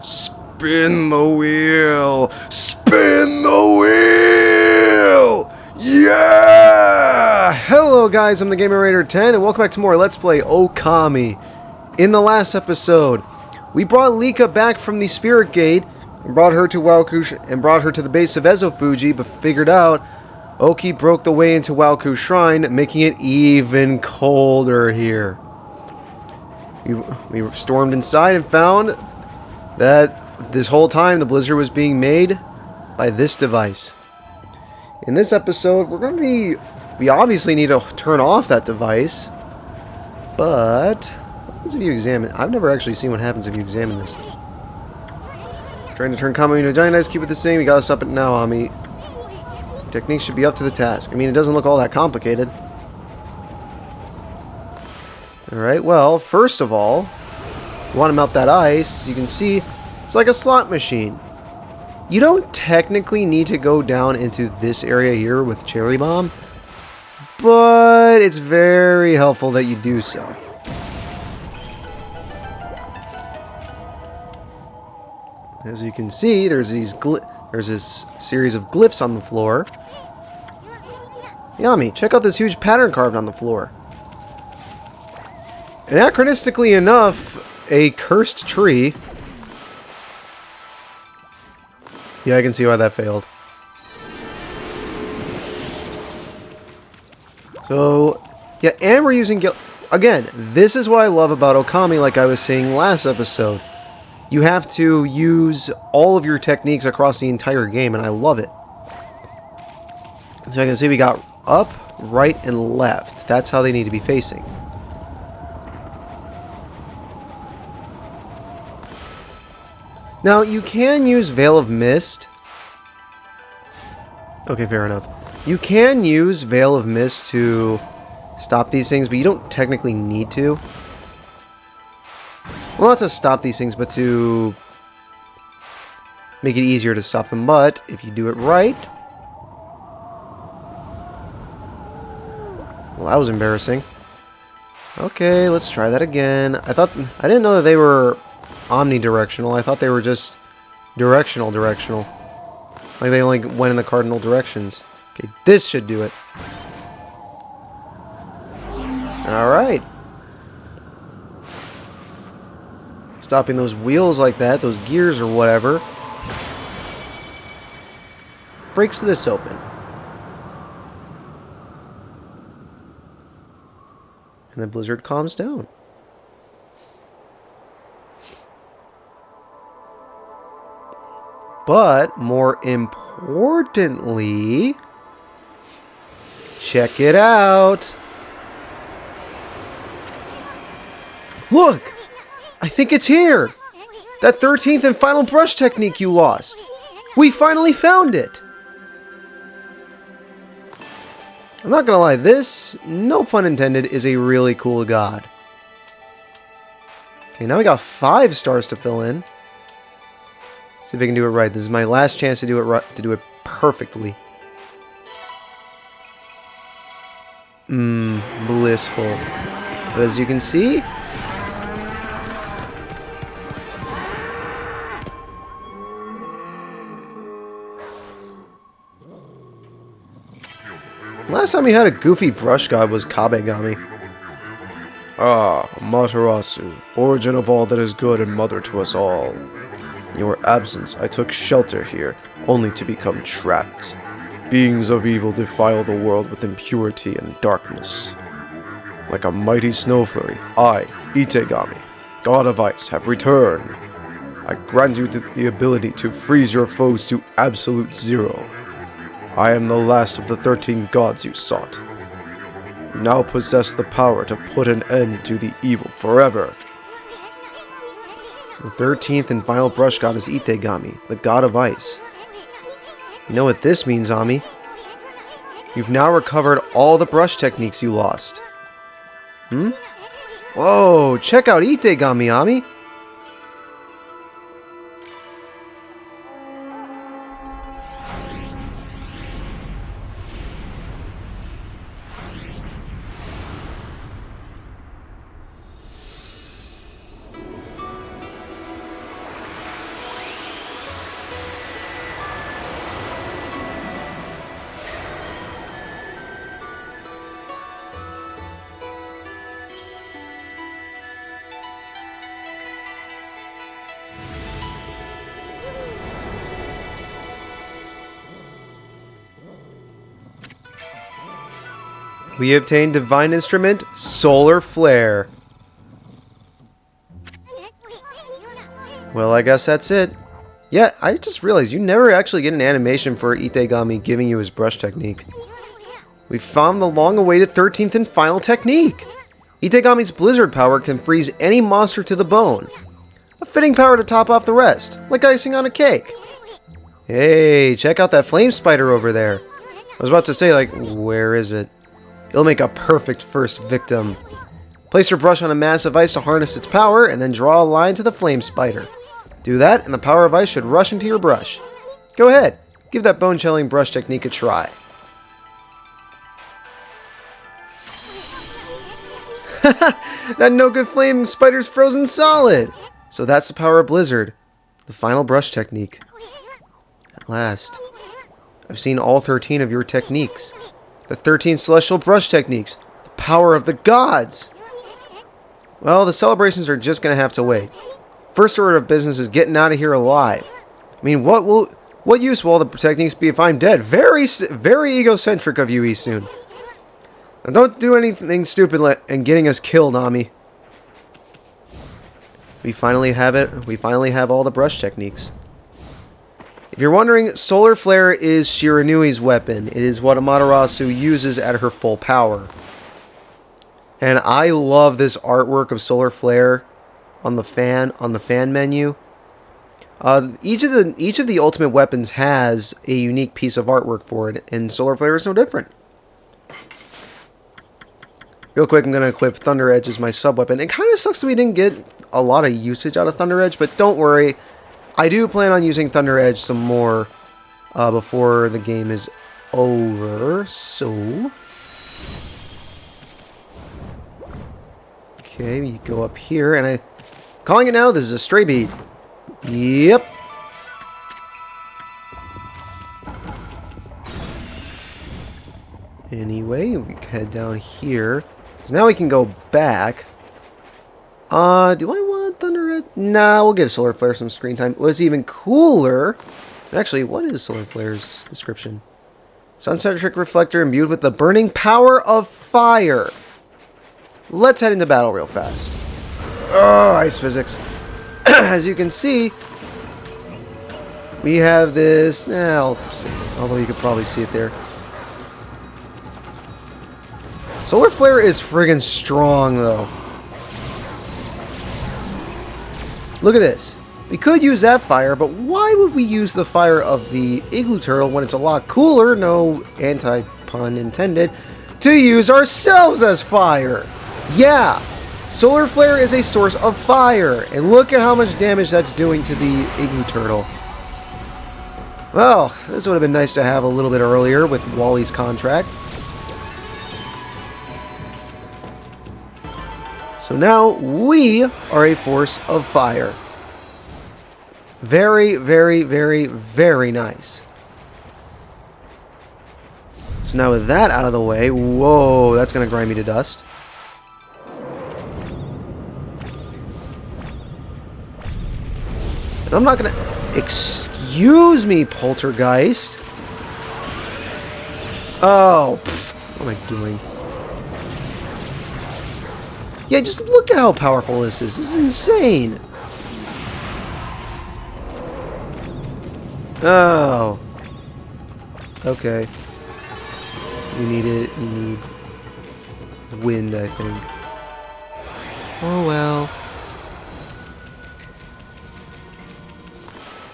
Spin the wheel! Spin the wheel! Yeah! Hello guys, I'm the Gamer Raider 10 and welcome back to more Let's Play Okami. In the last episode, we brought Lika back from the Spirit Gate and brought her to the base of Ezofuji, but figured out Oki broke the way into Wawku Shrine, making it even colder here. We stormed inside and found that this whole time the blizzard was being made by this device. In this episode, we obviously need to turn off that device, but what happens if you examine? I've never actually seen what happens if you examine this. Trying to turn Kami into a giant ice cube with this thing. We got us up at now, Ami. Technique should be up to the task. I mean, it doesn't look all that complicated. Alright, well, first of all, you want to melt that ice. As you can see, it's like a slot machine. You don't technically need to go down into this area here with Cherry Bomb, but it's very helpful that you do so. As you can see, there's this series of glyphs on the floor. Yami, check out this huge pattern carved on the floor. Anachronistically enough, a cursed tree. Yeah, I can see why that failed. So, yeah, and we're using... Again, this is what I love about Okami, like I was saying last episode. You have to use all of your techniques across the entire game, and I love it. So I can see we got up, right, and left. That's how they need to be facing. Now, you can use Veil of Mist. Okay, fair enough. You can use Veil of Mist to stop these things, but you don't technically need to. Well, not to stop these things, but to make it easier to stop them. But if you do it right... Well, that was embarrassing. Okay, let's try that again. I didn't know that they were omnidirectional. I thought they were just directional. Like they only went in the cardinal directions. Okay, this should do it. Alright. Stopping those wheels like that, those gears or whatever, breaks this open. And the blizzard calms down. But more importantly, check it out. Look! I think it's here! That 13th and final brush technique you lost! We finally found it! I'm not gonna lie, this, no pun intended, is a really cool god. Okay, now we got 5 stars to fill in. See if I can do it right. This is my last chance to do it right, to do it perfectly. Blissful. But as you can see, last time we had a goofy brush god was Kabegami. Ah, Matarasu, origin of all that is good and mother to us all. In your absence, I took shelter here, only to become trapped. Beings of evil defile the world with impurity and darkness. Like a mighty snow flurry, I, Itegami, god of ice, have returned. I grant you the ability to freeze your foes to absolute zero. I am the last of the 13 gods you sought. You now possess the power to put an end to the evil forever. The 13th and final brush god is Itegami, the god of ice. You know what this means, Ami? You've now recovered all the brush techniques you lost. Whoa, check out Itegami, Ami! We obtained Divine Instrument, Solar Flare. Well, I guess that's it. Yeah, I just realized you never actually get an animation for Itegami giving you his brush technique. We found the long-awaited 13th and final technique! Itegami's Blizzard power can freeze any monster to the bone. A fitting power to top off the rest, like icing on a cake. Hey, check out that flame spider over there. I was about to say, like, where is it? It'll make a perfect first victim. Place your brush on a mass of ice to harness its power, and then draw a line to the flame spider. Do that, and the power of ice should rush into your brush. Go ahead, give that bone-chilling brush technique a try. That no-good flame spider's frozen solid! So that's the power of Blizzard. The final brush technique. At last. I've seen all 13 of your techniques. The 13 celestial brush techniques. The power of the gods! Well, the celebrations are just gonna have to wait. First order of business is getting out of here alive. I mean, what use will all the techniques be if I'm dead? Very egocentric of you, Isun. Now don't do anything stupid and getting us killed, Ami. We finally have it. We finally have all the brush techniques. If you're wondering, Solar Flare is Shiranui's weapon. It is what Amaterasu uses at her full power. And I love this artwork of Solar Flare on the fan menu. Each of the ultimate weapons has a unique piece of artwork for it, and Solar Flare is no different. Real quick, I'm going to equip Thunder Edge as my sub-weapon. It kind of sucks that we didn't get a lot of usage out of Thunder Edge, but don't worry. I do plan on using Thunder Edge some more before the game is over, so... Okay, we go up here, and calling it now, this is a stray bead. Yep. Anyway, we can head down here. So now we can go back. Do I want Thunder Edge? Nah, we'll give Solar Flare some screen time. What's even cooler... Actually, what is Solar Flare's description? Sun-centric reflector imbued with the burning power of fire. Let's head into battle real fast. Oh, ice physics. As you can see, we have this... I'll see. Although you could probably see it there. Solar Flare is friggin' strong, though. Look at this. We could use that fire, but why would we use the fire of the Igloo Turtle when it's a lot cooler, no anti-pun intended, to use ourselves as fire? Yeah, Solar Flare is a source of fire, and look at how much damage that's doing to the Igloo Turtle. Well, this would have been nice to have a little bit earlier with Wally's contract. So now we are a force of fire. Very, very, very, very nice. So now with that out of the way, whoa, that's going to grind me to dust. And I'm not going to... Excuse me, Poltergeist. Oh, pff, what am I doing? Yeah, just look at how powerful this is. This is insane. Oh. Okay. You need it. You need wind, I think. Oh, well.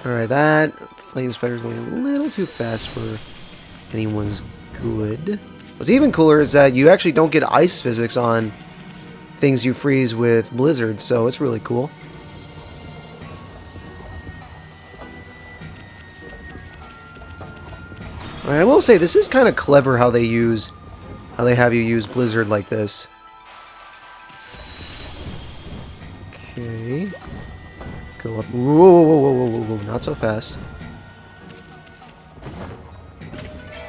Alright, that flame spider is going a little too fast for anyone's good. What's even cooler is that you actually don't get ice physics on things you freeze with Blizzard, so it's really cool. Alright, I will say this is kind of clever how they have you use Blizzard like this. Okay. Go up. Whoa, whoa, whoa, whoa, whoa, whoa, not so fast.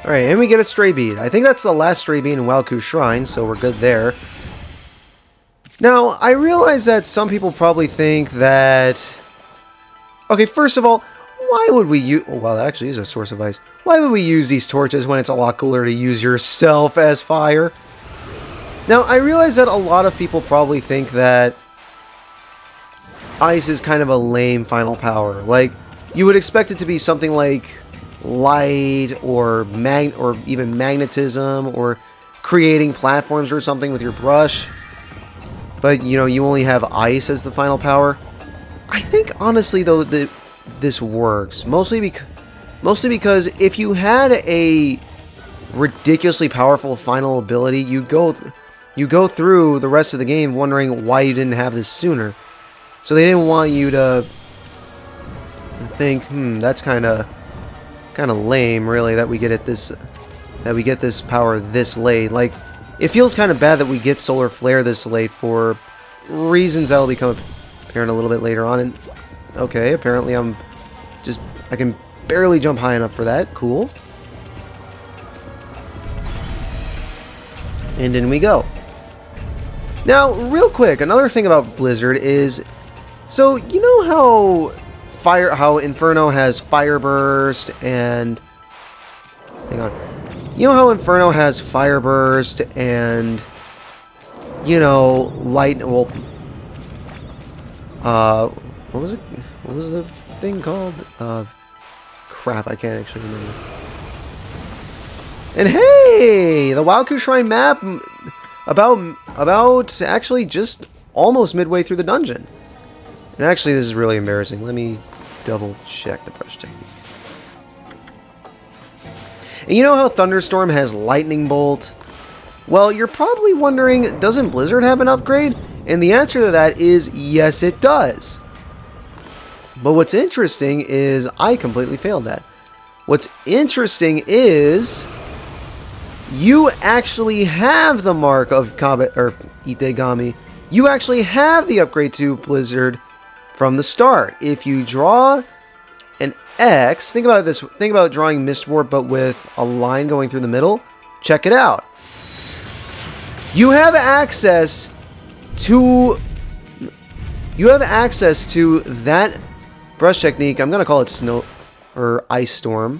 Alright, and we get a stray bead. I think that's the last stray bead in Wawku Shrine, so we're good there. Now, I realize that some people probably think that... Okay, first of all, why would we use... Oh, wow, that actually is a source of ice. Why would we use these torches when it's a lot cooler to use yourself as fire? Now, I realize that a lot of people probably think that ice is kind of a lame final power. Like, you would expect it to be something like light or even magnetism or creating platforms or something with your brush. But, you know, you only have ice as the final power. I think, honestly, though, that this works. Mostly because if you had a ridiculously powerful final ability, you go through the rest of the game wondering why you didn't have this sooner. So they didn't want you to think, that's kind of lame, really, that we get this power this late. Like, it feels kind of bad that we get Solar Flare this late for reasons that will become apparent a little bit later on. And okay, apparently I can barely jump high enough for that. Cool. And in we go. Now, real quick, another thing about Blizzard is, so you know how Inferno has Fire Burst and hang on. You know how Inferno has Fire Burst and, you know, light, well, what was it? What was the thing called? Crap, I can't actually remember. And hey, the Wawku Shrine map about actually just almost midway through the dungeon. And actually, this is really embarrassing. Let me double check the brush technique. And you know how Thunderstorm has Lightning Bolt? Well, you're probably wondering, doesn't Blizzard have an upgrade? And the answer to that is yes, it does. But what's interesting is I completely failed that. What's interesting is you actually have the mark of Itegami. You actually have the upgrade to Blizzard from the start. If you draw an X, think about this. Think about drawing Mist Warp, but with a line going through the middle. Check it out. You have access to that brush technique. I'm gonna call it Snow or Ice Storm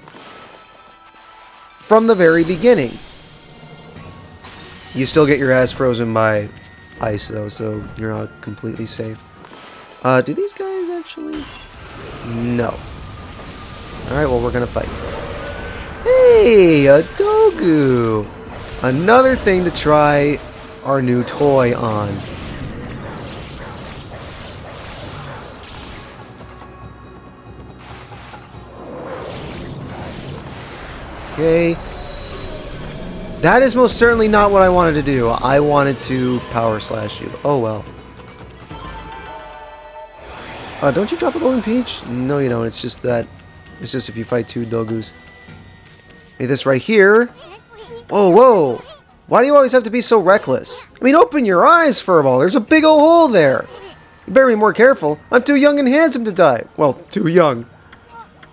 from the very beginning. You still get your ass frozen by ice, though, so you're not completely safe. Do these guys actually? No. Alright, well, we're gonna fight. Hey, a Dogu! Another thing to try our new toy on. Okay. That is most certainly not what I wanted to do. I wanted to power slash you. Oh well. Don't you drop a golden peach? No, you don't. It's just that. It's just if you fight two Dogus. Hey, this right here. Whoa, whoa. Why do you always have to be so reckless? I mean, open your eyes, Furball. There's a big old hole there. You better be more careful. I'm too young and handsome to die. Well, too young.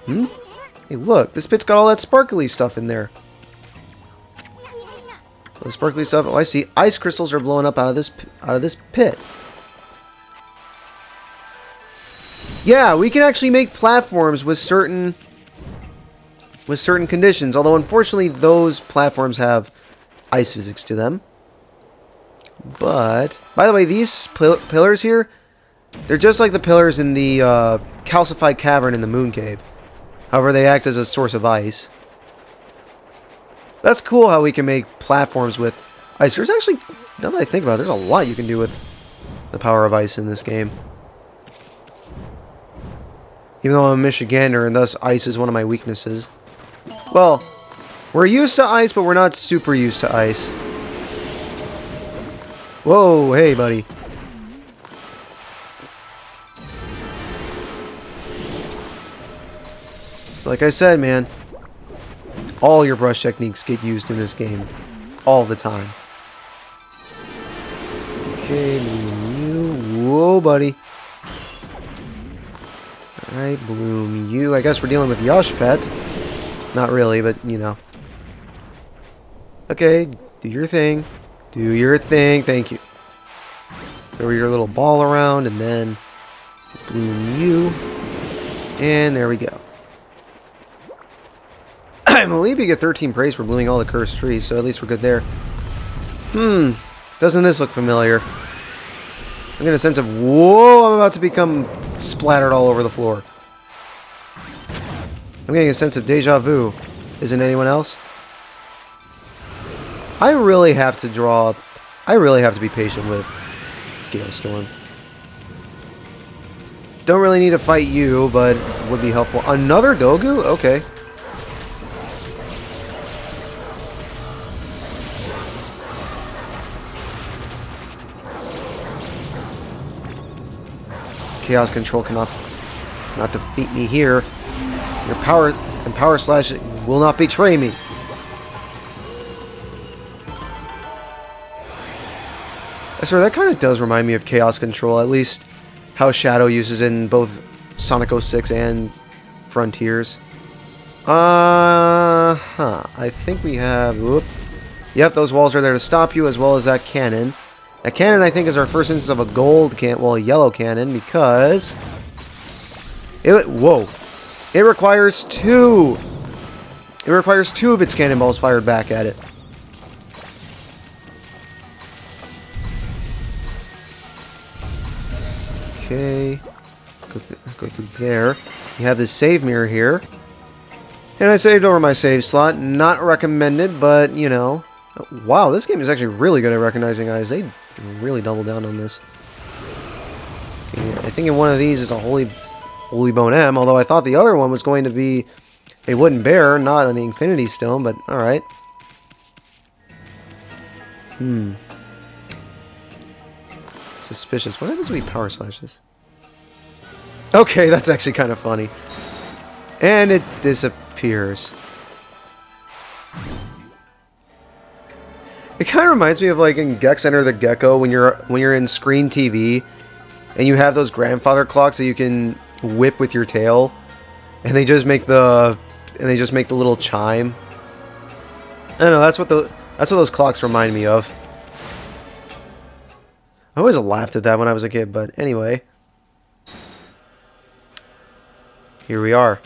Hey, look. This pit's got all that sparkly stuff in there. The sparkly stuff. Oh, I see. Ice crystals are blowing up out of this pit. Yeah, we can actually make platforms with certain conditions. Although, unfortunately, those platforms have ice physics to them. But, by the way, these pillars here, they're just like the pillars in the calcified cavern in the Moon Cave. However, they act as a source of ice. That's cool how we can make platforms with ice. There's actually, now that I think about it, there's a lot you can do with the power of ice in this game. Even though I'm a Michigander, and thus ice is one of my weaknesses. Well, we're used to ice, but we're not super used to ice. Whoa, hey, buddy. So like I said, man, all your brush techniques get used in this game. All the time. Okay, you. Whoa, buddy. Alright, Bloom you. I guess we're dealing with Yosh Pet. Not really, but, you know. Okay, do your thing. Do your thing. Thank you. Throw your little ball around, and then Bloom you. And there we go. I believe you get 13 praise for blooming all the cursed trees, so at least we're good there. Doesn't this look familiar? I'm getting a sense of, whoa, I'm about to become splattered all over the floor. I'm getting a sense of deja vu. Isn't anyone else? I really have to be patient with Gale Storm. Don't really need to fight you, but would be helpful. Another Dogu? Okay. Chaos Control cannot defeat me here. Your power slash will not betray me. I swear, that kind of does remind me of Chaos Control, at least how Shadow uses it in both Sonic 06 and Frontiers. I think we have... Whoop. Yep, those walls are there to stop you, as well as that cannon. That cannon, I think, is our first instance of a gold cannon, well, a yellow cannon, because... Whoa. It requires two. It requires two of its cannonballs fired back at it. Okay. Go through there. You have this save mirror here. And I saved over my save slot. Not recommended, but, you know. Wow, this game is actually really good at recognizing eyes. They really double down on this. Okay, I think in one of these is a Holy Bone M, although I thought the other one was going to be a wooden bear, not an Infinity Stone, but alright. Suspicious. What happens when he power slashes? Okay, that's actually kind of funny. And it disappears. It kind of reminds me of like in Gex Enter the Gecko when you're in screen TV and you have those grandfather clocks that you can whip with your tail, and they just make the little chime. I don't know, that's what those clocks remind me of. I always laughed at that when I was a kid, but anyway. Here we are.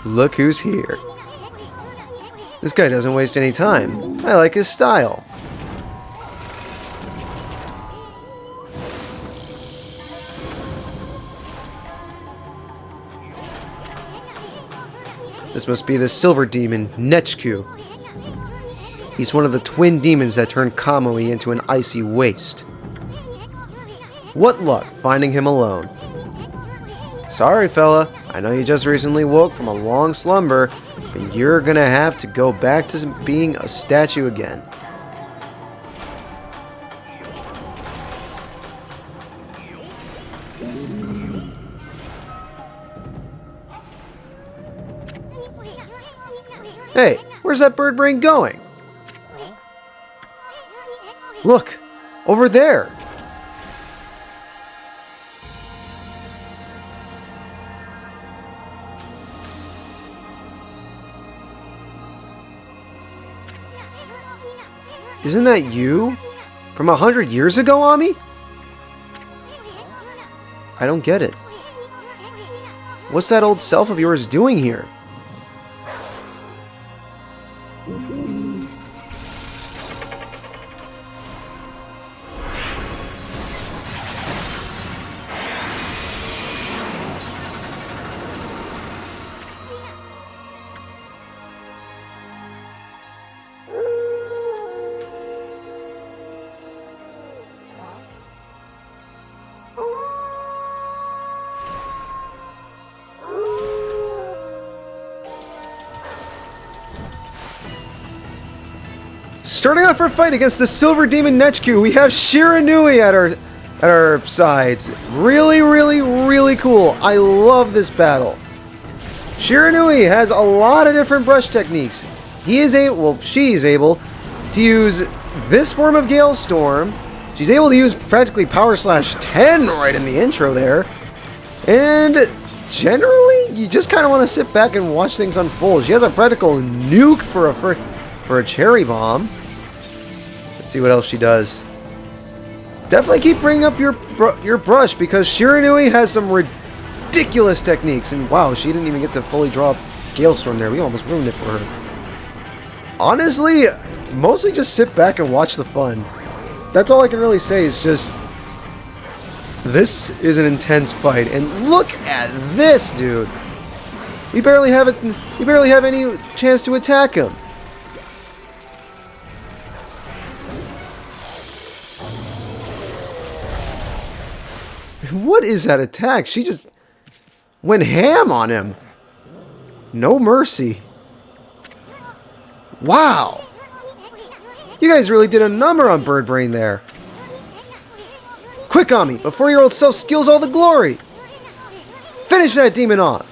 Look who's here. This guy doesn't waste any time. I like his style. This must be the silver demon, Nechku. He's one of the twin demons that turned Kamui into an icy waste. What luck finding him alone. Sorry, fella. I know you just recently woke from a long slumber, but you're gonna have to go back to being a statue again. Hey, where's that bird brain going? Look, over there. Isn't that you? From 100 years ago, Ami? I don't get it. What's that old self of yours doing here? Starting off our fight against the Silver Demon Nechku, we have Shiranui at our sides. Really, really, really cool. I love this battle. Shiranui has a lot of different brush techniques. She's able to use this form of Gale Storm. She's able to use practically Power Slash 10 right in the intro there. And generally, you just kind of want to sit back and watch things unfold. She has a practical nuke for a cherry bomb. Let's see what else she does. Definitely keep bringing up your brush, because Shiranui has some ridiculous techniques. And wow, she didn't even get to fully draw up Galestorm there. We almost ruined it for her. Honestly, mostly just sit back and watch the fun. That's all I can really say. Is just, this is an intense fight, and look at this, dude. We barely have it. We barely have any chance to attack him. What is that attack? She just went ham on him. No mercy. Wow. You guys really did a number on Bird Brain there. Quick, Okami, before your old self steals all the glory. Finish that demon off.